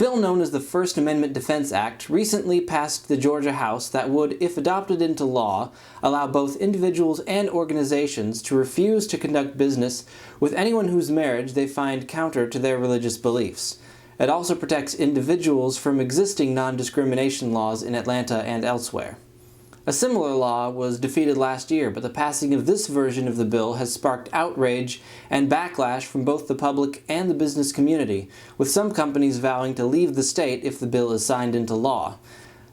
bill known as the First Amendment Defense Act recently passed the Georgia House that would, if adopted into law, allow both individuals and organizations to refuse to conduct business with anyone whose marriage they find counter to their religious beliefs. It also protects individuals from existing non-discrimination laws in Atlanta and elsewhere. A similar law was defeated last year, but the passing of this version of the bill has sparked outrage and backlash from both the public and the business community, with some companies vowing to leave the state if the bill is signed into law.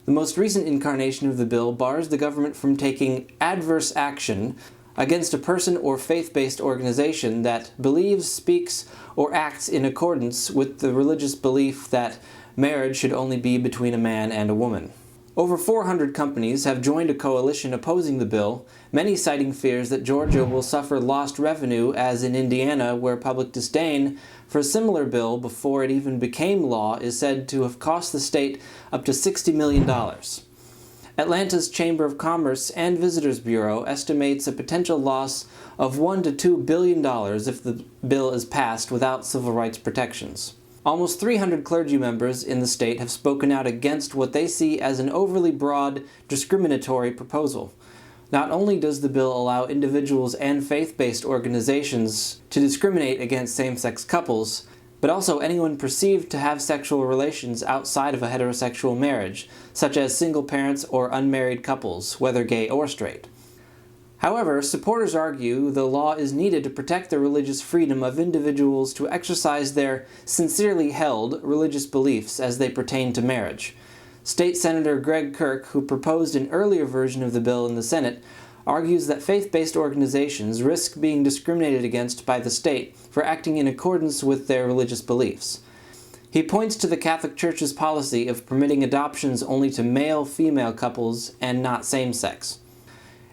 The most recent incarnation of the bill bars the government from taking adverse action against a person or faith-based organization that believes, speaks, or acts in accordance with the religious belief that marriage should only be between a man and a woman. Over 400 companies have joined a coalition opposing the bill, many citing fears that Georgia will suffer lost revenue, as in Indiana, where public disdain for a similar bill before it even became law is said to have cost the state up to $60 million. Atlanta's Chamber of Commerce and Visitors Bureau estimates a potential loss of $1 to $2 billion if the bill is passed without civil rights protections. Almost 300 clergy members in the state have spoken out against what they see as an overly broad, discriminatory proposal. Not only does the bill allow individuals and faith-based organizations to discriminate against same-sex couples, but also anyone perceived to have sexual relations outside of a heterosexual marriage, such as single parents or unmarried couples, whether gay or straight. However, supporters argue the law is needed to protect the religious freedom of individuals to exercise their sincerely held religious beliefs as they pertain to marriage. State Senator Greg Kirk, who proposed an earlier version of the bill in the Senate, argues that faith-based organizations risk being discriminated against by the state for acting in accordance with their religious beliefs. He points to the Catholic Church's policy of permitting adoptions only to male-female couples and not same-sex.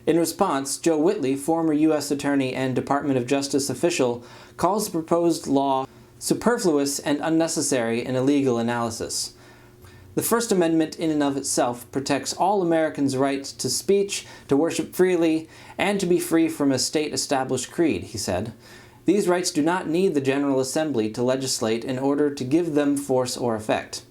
In response, Joe Whitley, former U.S. Attorney and Department of Justice official, calls the proposed law superfluous and unnecessary in a legal analysis. The First Amendment in and of itself protects all Americans' rights to speech, to worship freely, and to be free from a state-established creed, he said. These rights do not need the General Assembly to legislate in order to give them force or effect.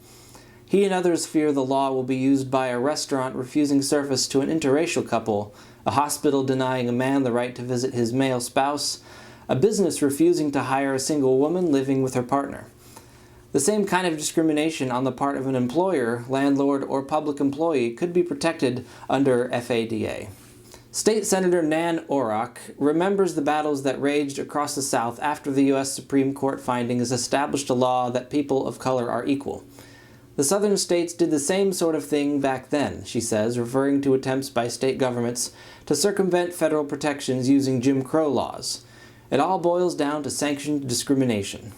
He and others fear the law will be used by a restaurant refusing service to an interracial couple, a hospital denying a man the right to visit his male spouse, a business refusing to hire a single woman living with her partner. The same kind of discrimination on the part of an employer, landlord, or public employee could be protected under FADA. State Senator Nan Orrock remembers the battles that raged across the South after the U.S. Supreme Court findings established a law that people of color are equal. The southern states did the same sort of thing back then, she says, referring to attempts by state governments to circumvent federal protections using Jim Crow laws. It all boils down to sanctioned discrimination.